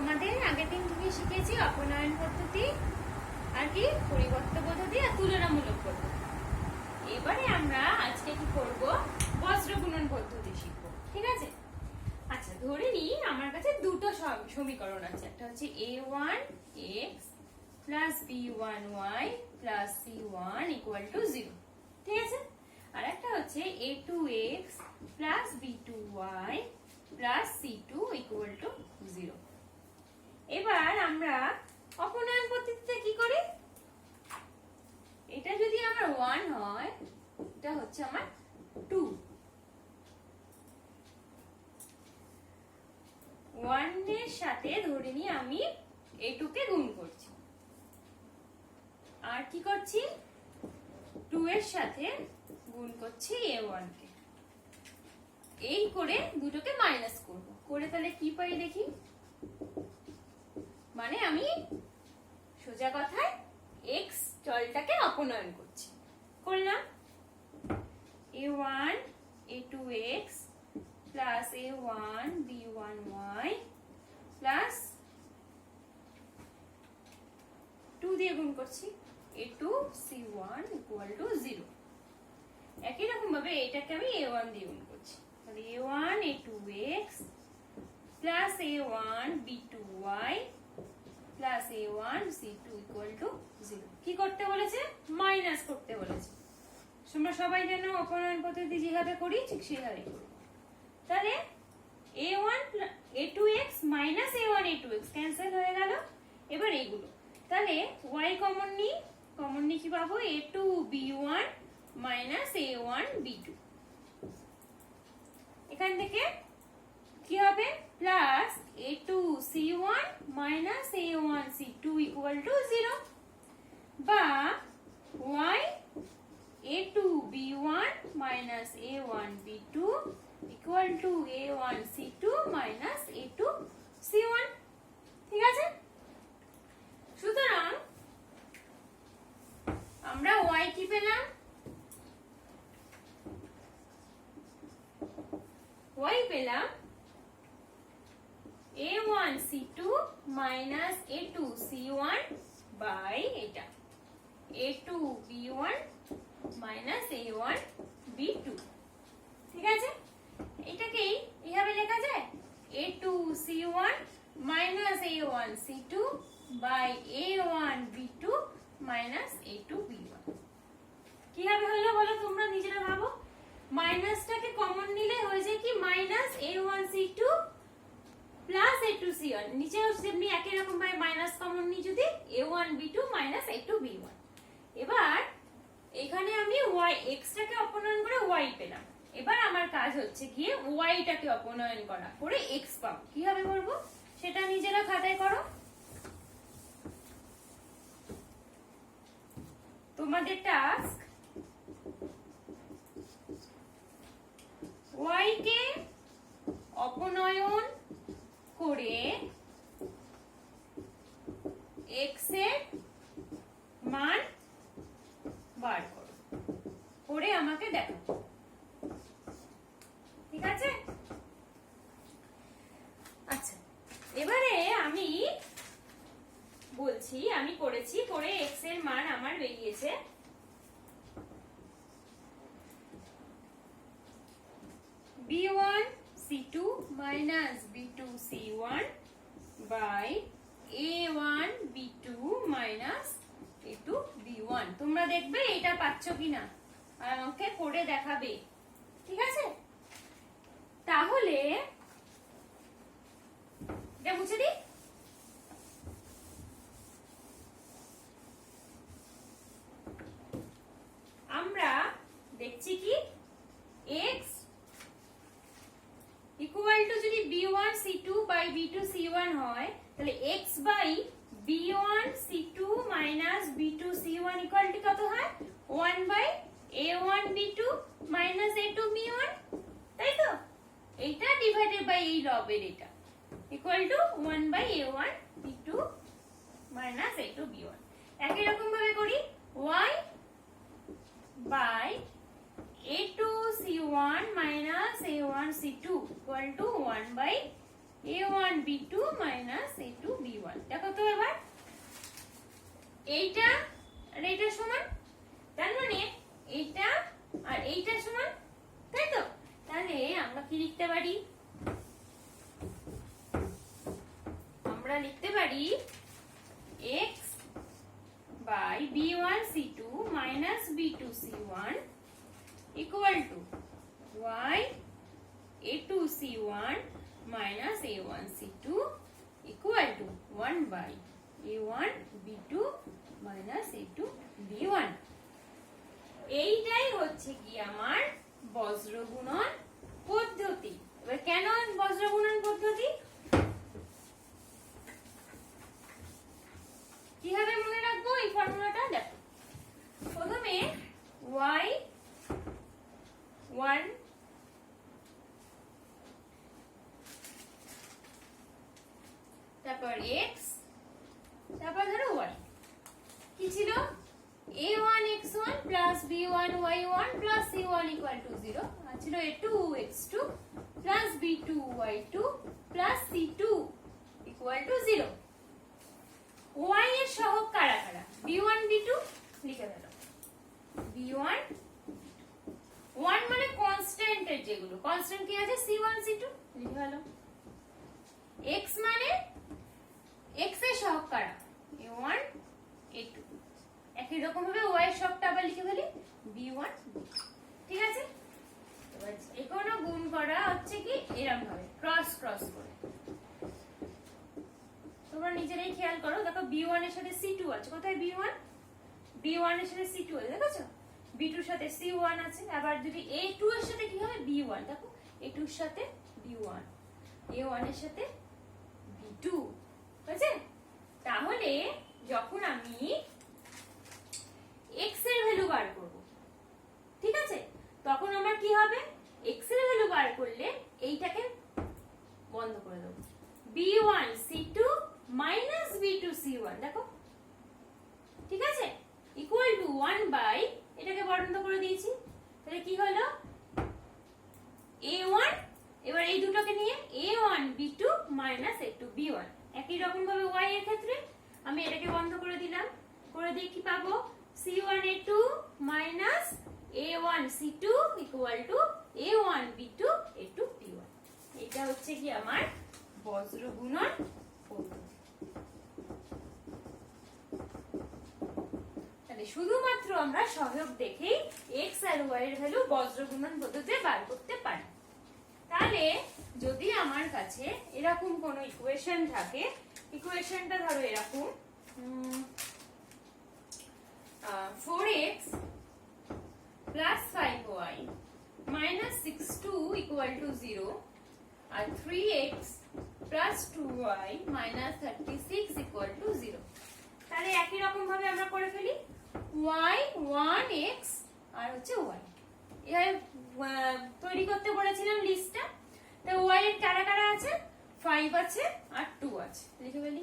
তোমাদের আগের দিন থেকে শিখেছি অপনয়ন পদ্ধতি আর কি পরিবর্তন পদ্ধতি আর তুলনামূলক পদ্ধতি। এবারে আমরা আজকে কি করব, বজ্র গুণন পদ্ধতি শিখব। ঠিক আছে? আচ্ছা, ধরে নিই আমার কাছে দুটো সমীকরণ আছে। একটা হচ্ছে a1x plus b1y plus c1 equal two 0। ঠিক আছে? আর একটা হচ্ছে a2x plus b2y plus c2 equal to 0। এবার আমরা অপনয়ন পদ্ধতিতে কি করি, এটা যদি আমার 1 হয় এটা হচ্ছে আমার 2, 1 এর সাথে ধরে নিয়ে আমি a2 কে গুণ করছি, আর কি করছি 2 এর সাথে গুণ করছি a1 কে। এই করে দুটোকে মাইনাস করব, করে তাহলে কি পাই দেখি, মানে আমি সোজা কথায় x চলটাকে অপনয়ন করছি। করলাম a1 a2x plus a1 b1y plus 2 দিয়ে গুণ করছি a2 c1 ইকুয়াল টু 0। একই রকম ভাবে এটাকে আমি a1 দিয়ে গুণ করছি, তাহলে a1 a2x plus a1 b2y plus a1 c2 equal to 0। কি করতে বলেছে? মাইনাস করতে বলেছে। তোমরা সবাই জানো অপনয়ন পদ্ধতি যেভাবে করি ঠিক সেভাবেই করব। তাহলে a1 a2x minus a1 a2x cancel হয়ে গেল। এবার এগুলো তাহলে y কমন নিই কি পাবো, a2 b1 minus a1 b2। এখান থেকে কি হবে, plus a2 c1 minus a1 c2 equal to 0, বা y a2 b1 minus a1 b2 equal to a1 c2 minus a2 c1। ঠিক আছে? সুতরাং আমরা y কি পেলাম, y পেলাম a1 c2 minus a2 c1 by এটা a2 b1 minus a1 b2। ঠিক আছে? এটাকেই এইভাবে লেখা যায় a2 c1 minus a1 c2 by a1 b2 minus a2 b1। কিভাবে হলো বলো তোমরা নিজেরা ভাবো। মাইনাসটাকে কমন নিলে হয়ে যায় কি, minus a1 c2 plus a2 c1। নিচেও সেমনি একই রকম ভাবে মাইনাস কমন নিই যদি a1 b2 minus a2 b1। এবার এখানে আমি y x টাকে অপনয়ন করে y পেলাম। এবার আমার কাজ হচ্ছে গিয়ে y টাকে অপনয়ন করা, করে x পাবো। কিভাবে করব সেটা নিজেরা খাতায় করো। তোমাদের টাস্ক y কে অপনয়ন করে x এর মান বার করো, করে আমাকে দেখো। ঠিক আছে? আচ্ছা, এবারে আমি বলছি, আমি করেছি, করে x এর মান আমার বেরিয়েছে b1 c2 minus b2 c1 by a1 b2 minus a2 b1। তোমরা দেখবে এটা পাচ্ছ কিনা আর আমাকে করে দেখাবে। ঠিক আছে? তাহলে এটা মুছে দিই। আমরা দেখছি কি x ইকুয়াল টু যদি b1 c2 by b2 c1 হয়, তাহলে x by b1 c2 minus b2 c1 equal to কত হয়, 1 by a1 b2 minus a2 b1। তাই তো? এইটা ডিভাইডেড বাই এই লবের এটা equal to 1 by a1 b2 minus a2 b1। একই রকম ভাবে করি y by a2 c1 minus a1 c2 equal to 1 by a1 b2 minus a2 b1 দেখো তো এবার এইটা আর এইটা সমান তার মানে এইটা আর এইটা সমান তাই তো তাহলে আমরা কি লিখতে পারি আমরা লিখতে পারি x by b1 c2 minus b2 c1 equal to y a2 c1 minus a1 c2 equal to 1 by a1 b2 minus a2 b1 এইটাই হচ্ছে কি আমার বজ্র গুণন পদ্ধতি এবার কেন বজ্র গুণন পদ্ধতি কিভাবে মনে রাখবো এই ফর্মুলাটা দেখো প্রথমে y 1 তারপর x তারপর ধরো y কি ছিল a1 x1 plus b1 y1 plus c1 equal to 0 আর ছিল a2 x2 plus b2 y2 plus c2 equal to 0 y এর সহগ কারা কারা b1 b2 লিখে দাও b1 1 মানে কনস্ট্যান্ট এর যেগুলো কনস্ট্যান্ট কি আছে c1 c2 লিখে দাও x মানে x এর সহগ কারা a1 a2 একই রকম ভাবে y এর সবটা আবার লিখে ফেলি b1 ঠিক আছে এবার এখানে গুণ করা হচ্ছে কি এরকম ভাবে ক্রস ক্রস করে তোমরা নিজেরাই খেয়াল করো দেখো b1 এর সাথে c2 আছে কোথায় b1 b1 এর সাথে c2 আছে দেখছো b2 এর সাথে c1 আছে আবার যদি a2 এর সাথে কি হবে b1 দেখো a2 এর সাথে b1 a1 এর সাথে b2 বুঝলে তাহলে যখন আমি x এর ভ্যালু বার করব ঠিক আছে তখন আমার কি হবে x এর ভ্যালু বার করলে এইটাকে বন্ধ করে দেব b1 c2 minus b2 c1 দেখো ঠিক আছে ইকুয়াল টু 1 বাই এটাকে বন্ধ করে দিয়েছি তাহলে কি হলো a1 এবার এই দুটোকে নিয়ে a1 b2 minus a2 b1 একই রকম ভাবে y এর ক্ষেত্রে আমি এটাকে বন্ধ করে দিলাম করে দিয়ে কি পাবো c1 a2 minus a1 c2 equal to a1 b2 a2 b1 এটা হচ্ছে কি আমার বজ্র গুণন পদ্ধতি তাহলে শুধুমাত্র আমরা সহগ দেখেই x আর y এর ভ্যালু বজ্র গুণন পদ্ধতিতে বার করতে পারি তাহলে যদি আমার কাছে এরকম কোনো ইকুয়েশন থাকে ইকুয়েশনটা ধরো এরকম 4x plus 5y minus 6 equal to 0 R 3x plus 2y minus 36 equal to 0 তাহলে একই রকম ভাবে আমরা করে ফেলি y 1x আর হচ্ছে y এর তৈরি করতে বলেছিলাম লিস্টটা তো y এর কারা কারা আছে 5 আছে আর 2 আছে লিখে ফেলি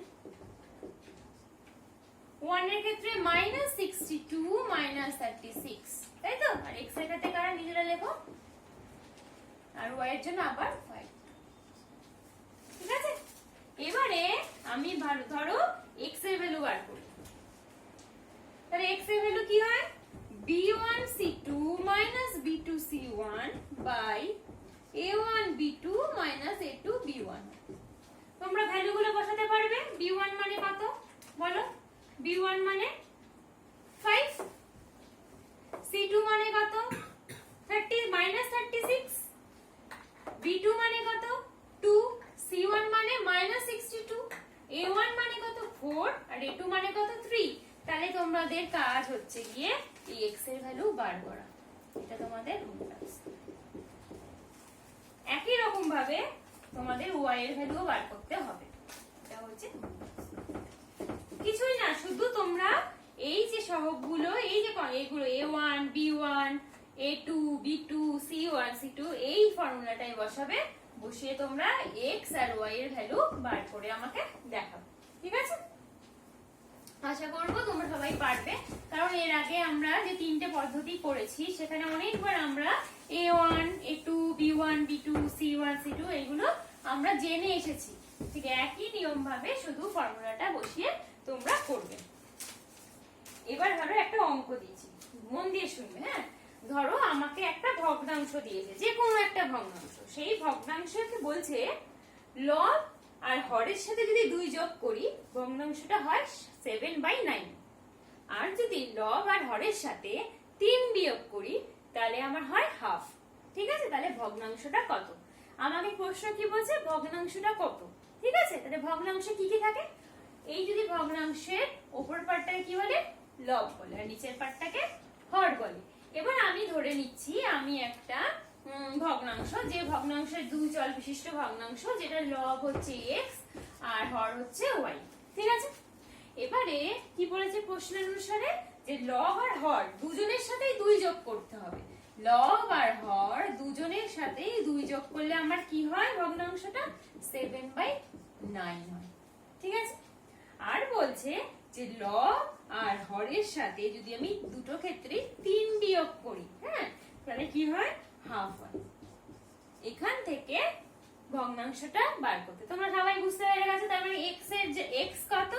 1 এর ক্ষেত্রে -62 -36 তাই তো আর x এর ক্ষেত্রে কারা নিজেরা লেখো আর y এর জন্য আবার 5 ঠিক আছে এবারে আমি ধরো x এর ভ্যালু বার করি তাহলে x এর ভ্যালু কি হয় b1 c2 b2 c1 by a1 b2 a2 b1 তোমরা ভ্যালুগুলো বসাতে পারবে b1 মানে কত বলো b1 মানে 5 c2 মানে কত 30 -36 b2 মানে কত 2 c1 মানে -62 a1 মানে কত 4 আর a2 মানে কত 3 তাহলে তোমাদের কাজ হচ্ছে গিয়ে এই x এর ভ্যালু বার করা এটা তোমাদের একই রকম ভাবে তোমাদের y এর ভ্যালু বার করতে হবে এটা হচ্ছে কিছুই না শুধু তোমরা এই যে সহগগুলো এই যে এগুলো a1 b1 a2 b2 c1 c2 এই ফর্মুলাটাই বসাবে বসিয়ে তোমরা x আর y এর ভ্যালু বার করে আমাকে দেখাবে ঠিক আছে আশা করব তোমরা সবাই পারবে কারণ এর আগে আমরা যে তিনটে পদ্ধতি করেছি সেখানে অনেকবার আমরা a1 a2 b1 b2 c1 c2 এগুলো আমরা জেনে এসেছি, ঠিক একই নিয়ম ভাবে শুধু ফর্মুলাটা বসিয়ে তোমরা করবে। এবার ধরো একটা অঙ্ক দিয়েছি, মন দিয়ে শুনবে। হ্যাঁ, ধরো আমাকে একটা ভগ্নাংশ দিয়েছে, যে কোনো একটা ভগ্নাংশ। সেই ভগ্নাংশকে বলছে লব আর হরের সাথে যদি 2 যোগ করি ভগ্নাংশটা হয় 7/9, আর যদি লব আর হরের সাথে 3 বিয়োগ করি তাহলে আমার হয় হাফ। ঠিক আছে, তাহলে ভগ্নাংশটা কত? আমাকে প্রশ্ন কি বলছে, ভগ্নাংশটা কত। ঠিক আছে, তাহলে ভগ্নাংশে কি কি থাকে? এই যদি ভগ্নাংশের উপর পার্টটাকে কি বলে, লব বলে, আর নিচের পার্টটাকে হর বলে। এবার আমি ধরে নিচ্ছি আমি একটা ভগ্নাংশ, যে ভগ্নাংশের 2 চল বিশিষ্ট ভগ্নাংশ, যেটা লব হচ্ছে x আর হর হচ্ছে y। ঠিক আছে, এবারে কি বলেছে প্রশ্নের অনুসারে, যে লব আর হর দুজনের সাথেই 2 যোগ করতে হবে। লব আর হর দুজনের সাথেই 2 যোগ করলে আমার কি হয়, ভগ্নাংশটা 7/9 হয়। ঠিক আছে, আর বলছে যে লব আর হরের সাথে যদি আমি দুটো ক্ষেত্রে 3 বিয়োগ করি, হ্যাঁ, তাহলে কি হয়, হাফ হয়। এখান থেকে ভগ্নাংশটা বার করতে তোমরা সবাই বুঝতে পেরে গেছো। তার মানে x এর যে x কত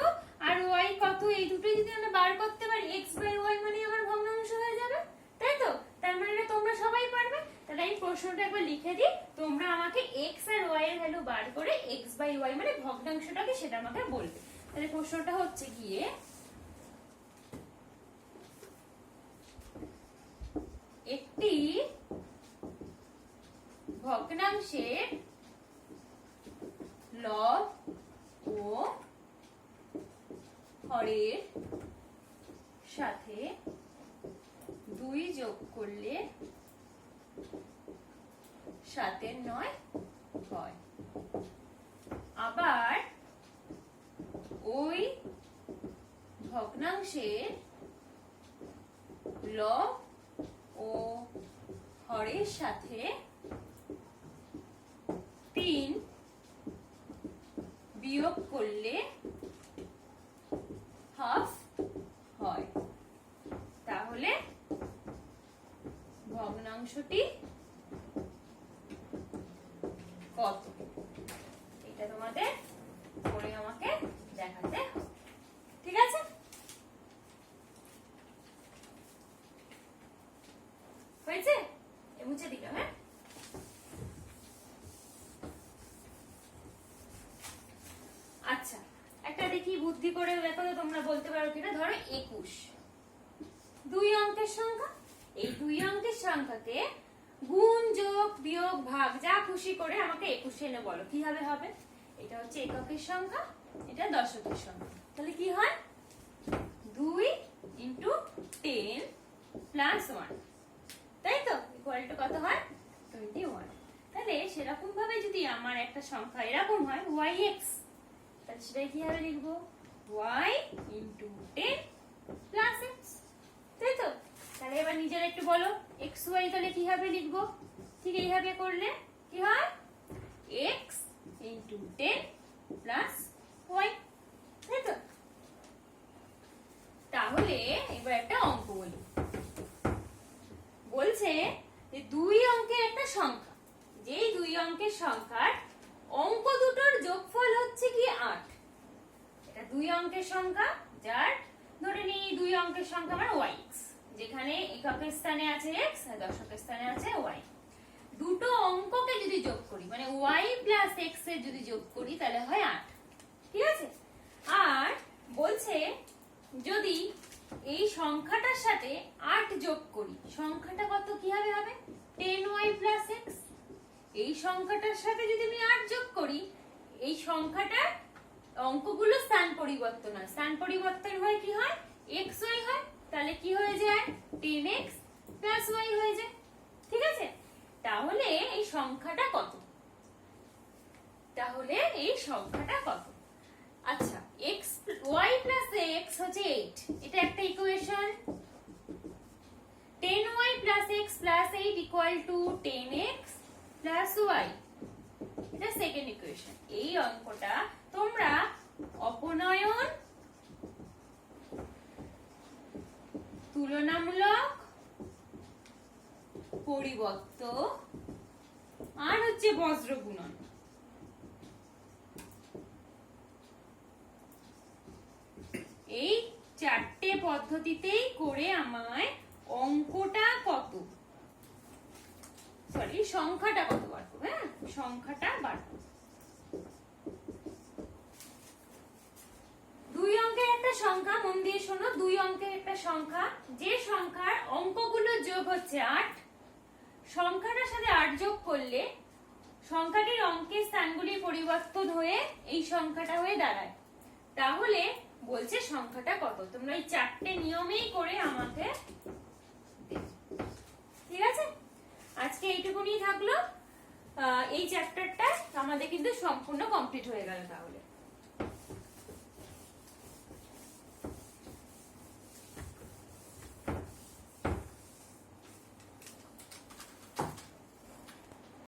আর y কত, এই দুটোই যদি আমরা বার করতে পারি, x/y মানে আমার ভগ্নাংশ হয়ে যাবে, তাই তো? তার মানে তোমরা সবাই পারবে। তাহলে এই প্রশ্নটা একবার লিখে দিই, তোমরা আমাকে x আর y এর ভ্যালু বার করে x/y মানে ভগ্নাংশটা কি সেটা আমাকে বলবে। তাহলে প্রশ্নটা হচ্ছে গিয়ে একটি ভগ্নাংশের লব ও হরের সাথে 2 যোগ করলে 7/9 হয়। আবার ওই ভগ্নাংশের লব ও হরের সাথে 3 বিয়োগ করলে হাফ হয়। তাহলে ভগ্নাংশটি কত, এটা তোমাদের করে আমাকে দেখাতে হবে। ঠিক আছে, হয়েছে? মুছে দিলাম। হ্যাঁ, আচ্ছা, একটা দেখি বুদ্ধি করে দেখো তো তোমরা বলতে পারো কিনা। ধরো 21 2 অঙ্কের সংখ্যা, এই 2 অঙ্কের সংখ্যাকে গুণ যোগ বিয়োগ ভাগ যা খুশি করে আমাকে 21 এনে বলো কিভাবে হবে। এটা হচ্ছে এককের সংখ্যা, এটা দশকের সংখ্যা, তাহলে কি হয় 2 × 10 + 1, তাই তো? ইকুয়াল টু কত হয় 21। তাহলে সেরকম ভাবে যদি আমার একটা সংখ্যা এরকম হয় yx, তাহলে সেটা কিভাবে লিখবো, y × 10 + x, তাই তো? তাহলে এবার নিজেরা একটু বলো xy তাহলে কিভাবে লিখবো। ঠিক এইভাবে করলে কি হয়, x × 10 + y, তাই তো? তাহলে এবার একটা অঙ্ক বলি, বলছে যে 2 অঙ্কের একটা সংখ্যা, যেই 2 অঙ্কের সংখ্যার অঙ্ক দুটোর যোগফল হচ্ছে কি 8। এটা 2 অঙ্কের সংখ্যা, যার ধরে নিই 2 অঙ্কের সংখ্যা আমার yx, যেখানে এককের স্থানে আছে x আর দশকের স্থানে আছে y। দুটো অঙ্ককে যদি যোগ করি মানে y + x এর যদি যোগ করি তাহলে হয় 8। ঠিক আছে, আর বলছে যদি এই সংখ্যাটার সাথে 8 যোগ করি, সংখ্যাটা কত কিভাবে হবে, 10y + x। এই সংখ্যাটার সাথে যদি আমি 8 যোগ করি, এই সংখ্যাটার অঙ্কগুলো স্থান পরিবর্তন হয়, স্থান পরিবর্তন হয় কি হয়, xy হয়। তাহলে কি হয়ে যায়, 10x + y হয়ে যায়। ঠিক আছে, তাহলে এই সংখ্যাটা কত, তাহলে এই সংখ্যাটা কত। আচ্ছা, y + x হচ্ছে 8, এটা একটা equation. 10y + x + 8 = 10x + y, এটা সেকেন্ড ইকুয়েশন। এই অঙ্কটা তোমরা অপনয়ন, তুলনামূলক, পরিবর্ত আর হচ্ছে বজ্র গুণন চারটে পদ্ধতিতেই করে আমায় অঙ্কটা কত, সরি সংখ্যাটা কত বার করবো। হ্যাঁ, সংখ্যাটা বার করবো। 2 অঙ্কের একটা সংখ্যা, মন দিয়ে শোনো, 2 অঙ্কের একটা সংখ্যা, যে সংখ্যার অঙ্কগুলোর যোগ হচ্ছে 8, সংখ্যাটার সাথে 8 যোগ করলে সংখ্যাটির অঙ্কের স্থানগুলি পরিবর্তন হয়ে এই সংখ্যাটা হয়ে দাঁড়ায়। তাহলে বলছে সংখ্যাটা কত। তোমরা এই 4টে নিয়মেই করে আমাকে দেবে। ঠিক আছে, আজকে এইটুকুনি থাকলো। এই চ্যাপ্টারটা আমাদের কিন্তু সম্পূর্ণ কমপ্লিট হয়ে গেল তাহলে।